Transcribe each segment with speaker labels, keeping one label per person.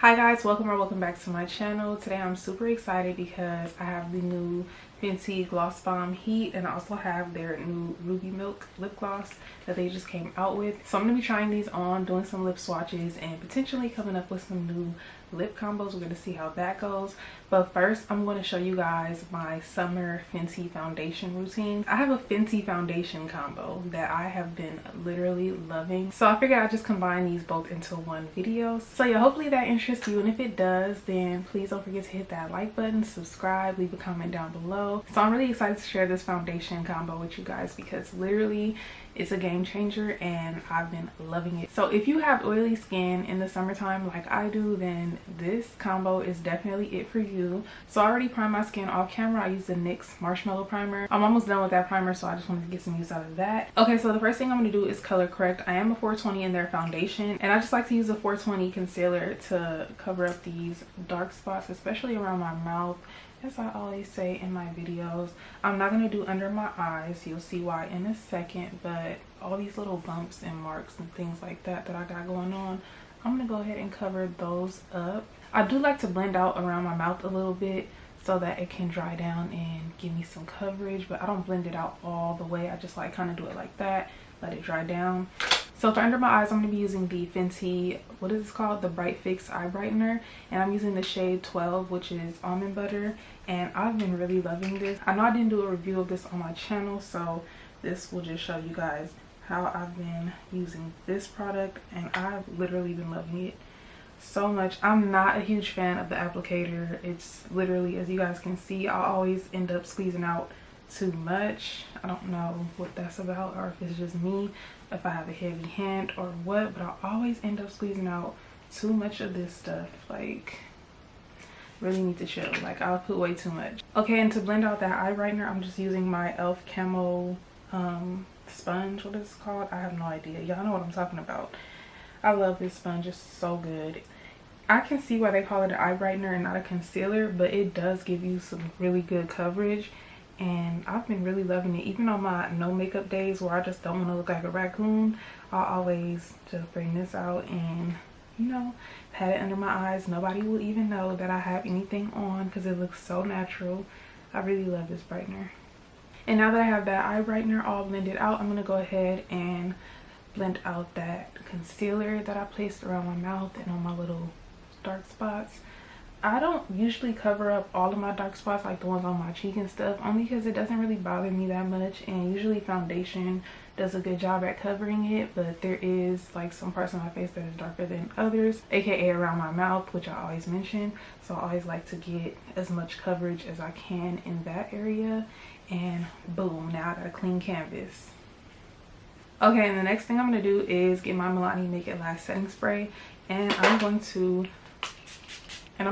Speaker 1: Hi guys, welcome back to my channel. Today I'm super excited because I have the new Fenty Gloss Balm Heat, and I also have their new Ruby Milk lip gloss that they just came out with. So I'm going to be trying these on, doing some lip swatches, and potentially coming up with some new lip combos. We're going to see how that goes. But first, I'm going to show you guys my summer Fenty foundation routine. I have a Fenty foundation combo that I have been literally loving. So I figured I'd just combine these both into one video. So yeah, hopefully that interests you. And if it does, then please don't forget to hit that like button, subscribe, leave a comment down below. So I'm really excited to share this foundation combo with you guys because literally it's a game changer and I've been loving it. So if you have oily skin in the summertime like I do, then this combo is definitely it for you. So I already primed my skin off camera. I used the NYX Marshmallow Primer. I'm almost done with that primer, so I just wanted to get some use out of that. Okay, so the first thing I'm going to do is color correct. I am a 420 in their foundation, and I just like to use a 420 concealer to cover up these dark spots, especially around my mouth. As I always say in my videos, I'm not going to do under my eyes. You'll see why in a second, but all these little bumps and marks and things like that I got going on, I'm going to go ahead and cover those up. I do like to blend out around my mouth a little bit so that it can dry down and give me some coverage, but I don't blend it out all the way. I just like kind of do it like that, let it dry down. So for under my eyes, I'm going to be using the Fenty, what is this called? The Fix Eye Brightener. And I'm using the shade 12, which is Almond Butter. And I've been really loving this. I know I didn't do a review of this on my channel, so this will just show you guys how I've been using this product. And I've literally been loving it so much. I'm not a huge fan of the applicator. It's literally, as you guys can see, I always end up squeezing out too much. I don't know what that's about, or if it's just me, if I have a heavy hand or what, but I always end up squeezing out too much of this stuff. Like, really need to chill. Like, I'll put way too much. Okay, and to blend out that eye brightener, I'm just using my e.l.f. Camo sponge. What is it called? I have no idea. Y'all know what I'm talking about. I love this sponge. It's so good. I can see why they call it an eye brightener and not a concealer, but it does give you some really good coverage. And I've been really loving it. Even on my no makeup days where I just don't want to look like a raccoon, I'll always just bring this out and, you know, pat it under my eyes. Nobody will even know that I have anything on because it looks so natural. I really love this brightener. And now that I have that eye brightener all blended out, I'm going to go ahead and blend out that concealer that I placed around my mouth and on my little dark spots. I don't usually cover up all of my dark spots, like the ones on my cheek and stuff, only because it doesn't really bother me that much, and usually foundation does a good job at covering it, but there is like some parts of my face that is darker than others, aka around my mouth, which I always mention. So I always like to get as much coverage as I can in that area, and boom, now I got a clean canvas. Okay, and the next thing I'm going to do is get my Maybelline Make It Last setting spray, and I'm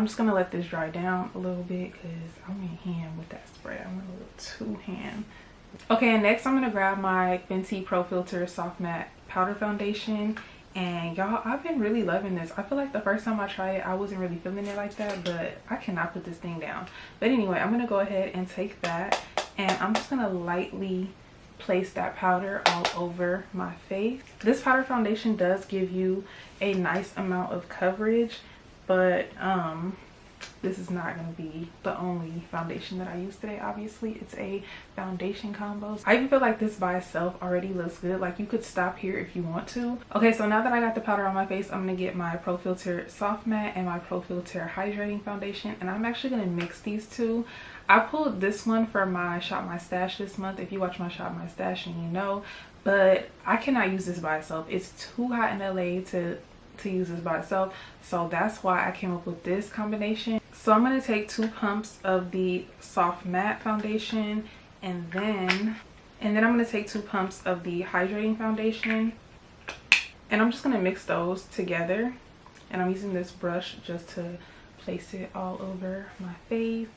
Speaker 1: just going to let this dry down a little bit because I'm in hand with that spray. I'm a little too hand. Okay, and next I'm going to grab my Fenty profiltr Soft Matte Powder Foundation. And y'all, I've been really loving this. I feel like the first time I tried it, I wasn't really feeling it like that, but I cannot put this thing down. But anyway, I'm going to go ahead and take that, and I'm just going to lightly place that powder all over my face. This powder foundation does give you a nice amount of coverage, but this is not going to be the only foundation that I use today. Obviously, it's a foundation combo. I even feel like this by itself already looks good. Like, you could stop here if you want to. Okay, so now that I got the powder on my face, I'm going to get my profiltr Soft Matte and my profiltr Hydrating Foundation, and I'm actually going to mix these two. I pulled this one for my Shop My Stash this month. If you watch my Shop My Stash, and you know, but I cannot use this by itself. It's too hot in LA to use this by itself, so that's why I came up with this combination. So I'm going to take 2 pumps of the Soft Matte Foundation, and then I'm going to take 2 pumps of the Hydrating Foundation, and I'm just going to mix those together. And I'm using this brush just to place it all over my face.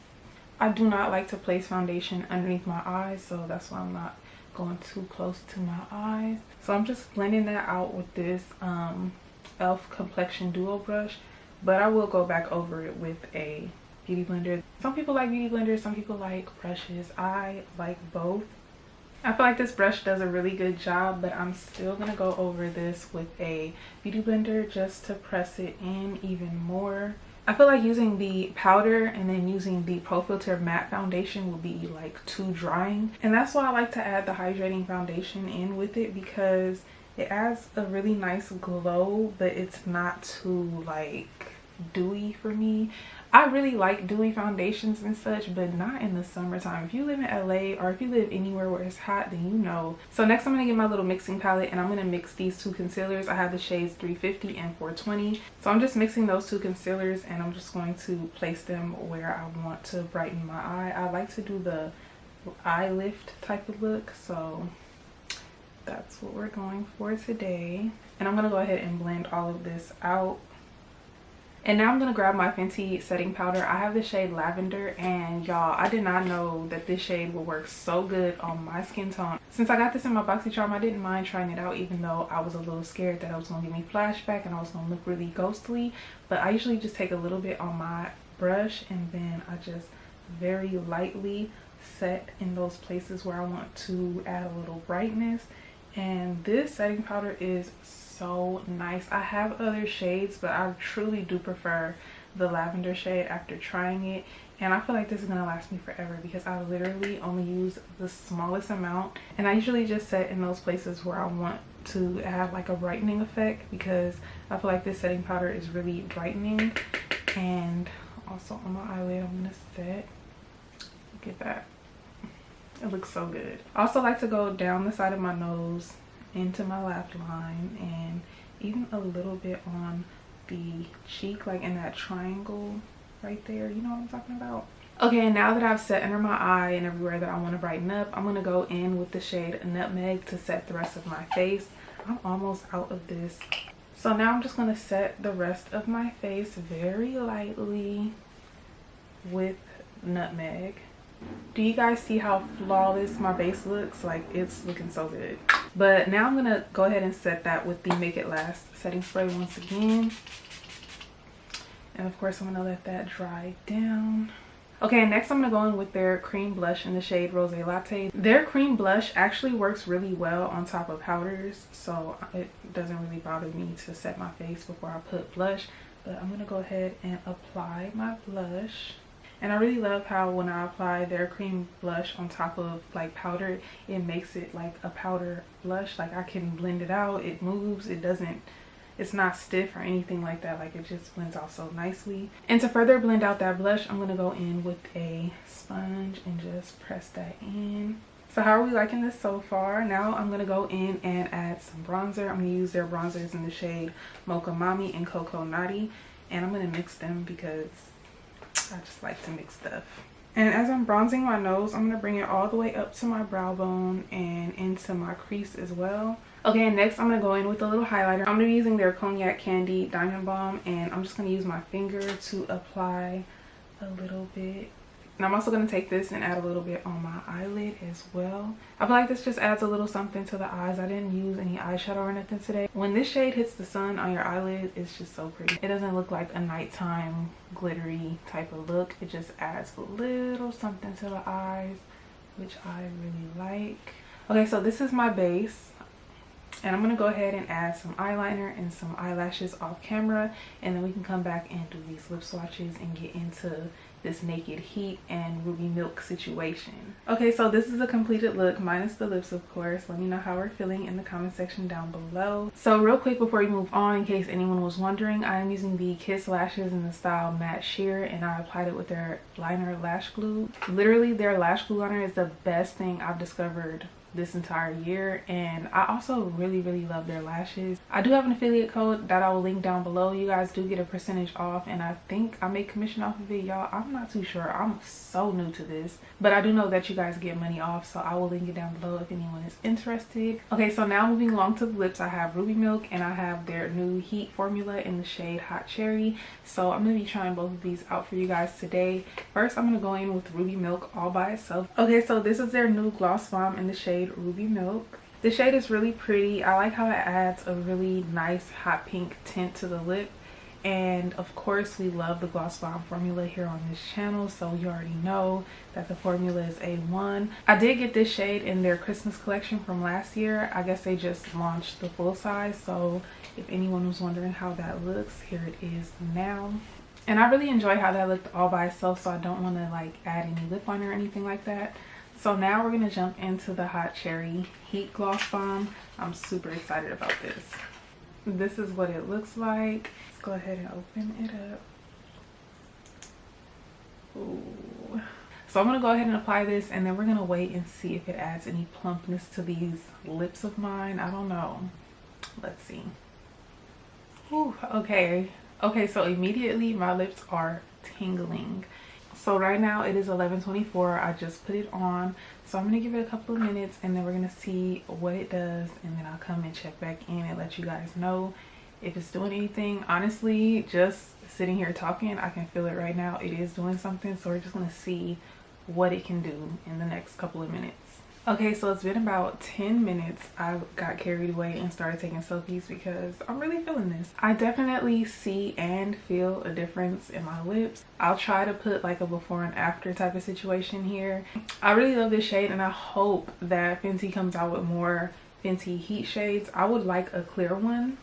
Speaker 1: I do not like to place foundation underneath my eyes, so that's why I'm not going too close to my eyes. So I'm just blending that out with this e.l.f. Complexion Duo brush, but I will go back over it with a beauty blender. Some people like beauty blenders, some people like brushes. I like both. I feel like this brush does a really good job, but I'm still gonna go over this with a beauty blender just to press it in even more. I feel like using the powder and then using the profiltr matte foundation will be like too drying, and that's why I like to add the hydrating foundation in with it, because it adds a really nice glow, but it's not too like dewy for me. I really like dewy foundations and such, but not in the summertime. If you live in LA or if you live anywhere where it's hot, then you know. So next I'm gonna get my little mixing palette and I'm gonna mix these two concealers. I have the shades 350 and 420. So I'm just mixing those two concealers and I'm just going to place them where I want to brighten my eye. I like to do the eye lift type of look, so that's what we're going for today. And I'm gonna go ahead and blend all of this out. And now I'm going to grab my Fenty setting powder. I have the shade Lavender, and y'all, I did not know that this shade would work so good on my skin tone. Since I got this in my BoxyCharm, I didn't mind trying it out, even though I was a little scared that it was going to give me flashback and I was going to look really ghostly. But I usually just take a little bit on my brush and then I just very lightly set in those places where I want to add a little brightness. And this setting powder is so nice. I have other shades, but I truly do prefer the lavender shade after trying it, and I feel like this is gonna last me forever because I literally only use the smallest amount, and I usually just set in those places where I want to have like a brightening effect, because I feel like this setting powder is really brightening. And also on my eyelid I'm gonna set, look at that, it looks so good. I also like to go down the side of my nose into my laugh line and even a little bit on the cheek, like in that triangle right there, you know what I'm talking about. Okay, and now that I've set under my eye and everywhere that I want to brighten up, I'm gonna go in with the shade Nutmeg to set the rest of my face. I'm almost out of this, so now I'm just gonna set the rest of my face very lightly with Nutmeg. Do you guys see how flawless my base looks? Like, it's looking so good. But now I'm gonna go ahead and set that with the Make It Last setting spray once again, and of course I'm gonna let that dry down. Okay, next I'm gonna go in with their cream blush in the shade Rose Latte. Their cream blush actually works really well on top of powders, so it doesn't really bother me to set my face before I put blush. But I'm gonna go ahead and apply my blush. And I really love how when I apply their cream blush on top of like powder, it makes it like a powder blush. Like, I can blend it out, it moves, it's not stiff or anything like that. Like, it just blends out so nicely. And to further blend out that blush, I'm gonna go in with a sponge and just press that in. So how are we liking this so far? Now I'm gonna go in and add some bronzer. I'm gonna use their bronzers in the shade Mocha Mami and Coco Naughty, and I'm gonna mix them because I just like to mix stuff. And as I'm bronzing my nose, I'm going to bring it all the way up to my brow bone and into my crease as well. Okay, and next I'm going to go in with a little highlighter. I'm going to be using their Cognac Candy Diamond Balm, and I'm just going to use my finger to apply a little bit. And I'm also going to take this and add a little bit on my eyelid as well. I feel like this just adds a little something to the eyes. I didn't use any eyeshadow or nothing today. When this shade hits the sun on your eyelid, it's just so pretty. It doesn't look like a nighttime glittery type of look. It just adds a little something to the eyes, which I really like. Okay, so this is my base. And I'm going to go ahead and add some eyeliner and some eyelashes off camera, and then we can come back and do these lip swatches and get into this Naked Heat and Ruby Milk situation. Okay, so this is a completed look minus the lips, of course. Let me know how we're feeling in the comment section down below. So real quick before we move on, in case anyone was wondering, I am using the Kiss lashes in the style Matte Sheer, and I applied it with their liner lash glue. Literally, their lash glue liner is the best thing I've discovered this entire year, and I also really love their lashes. I do have an affiliate code that I will link down below. You guys do get a percentage off, and I think I make commission off of it, y'all. I'm not too sure, I'm so new to this, but I do know that you guys get money off, so I will link it down below if anyone is interested. Okay, so now moving along to the lips, I have Ruby Milk and I have their new Heat formula in the shade Hot Cherry. So I'm going to be trying both of these out for you guys today. First, I'm going to go in with Ruby Milk all by itself. Okay, so this is their new gloss bomb in the shade Ruby Milk. The shade is really pretty. I like how it adds a really nice hot pink tint to the lip, And of course, we love the Gloss Bomb formula here on this channel, so you already know that the formula is A1. I did get this shade in their Christmas collection from last year. I guess they just launched the full size, so if anyone was wondering how that looks, here it is now. And I really enjoy how that looked all by itself, so I don't want to like add any lip liner or anything like that. So now we're going to jump into the Hot Cherry Heat Gloss Bomb. I'm super excited about this. This is what it looks like. Let's go ahead and open it up. Ooh. So I'm going to go ahead and apply this, and then we're going to wait and see if it adds any plumpness to these lips of mine. I don't know. Let's see. Ooh, okay. Okay, so immediately my lips are tingling. So right now it is 11:24. I just put it on. So I'm going to give it a couple of minutes, and then we're going to see what it does, and then I'll come and check back in and let you guys know if it's doing anything. Honestly, just sitting here talking, I can feel it right now. It is doing something, so we're just going to see what it can do in the next couple of minutes. Okay, so it's been about 10 minutes. I got carried away and started taking selfies because I'm really feeling this. I definitely see and feel a difference in my lips. I'll try to put like a before and after type of situation here. I really love this shade, and I hope that Fenty comes out with more Fenty heat shades. I would like a clear one.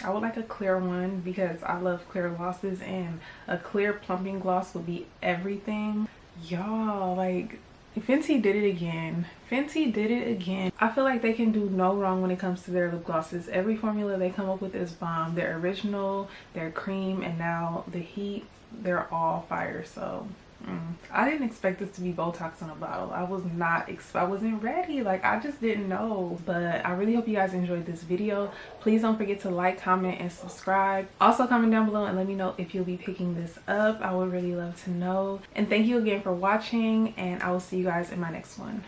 Speaker 1: I would like a clear one because I love clear glosses, and a clear plumping gloss would be everything. Y'all, like, Fenty did it again. Fenty did it again. I feel like they can do no wrong when it comes to their lip glosses. Every formula they come up with is bomb. Their original, their cream, and now the heat, they're all fire. So I didn't expect this to be Botox in a bottle. I wasn't ready. Like, I just didn't know. But I really hope you guys enjoyed this video. Please don't forget to like, comment, and subscribe. Also comment down below and let me know if you'll be picking this up. I would really love to know. And thank you again for watching, and I will see you guys in my next one.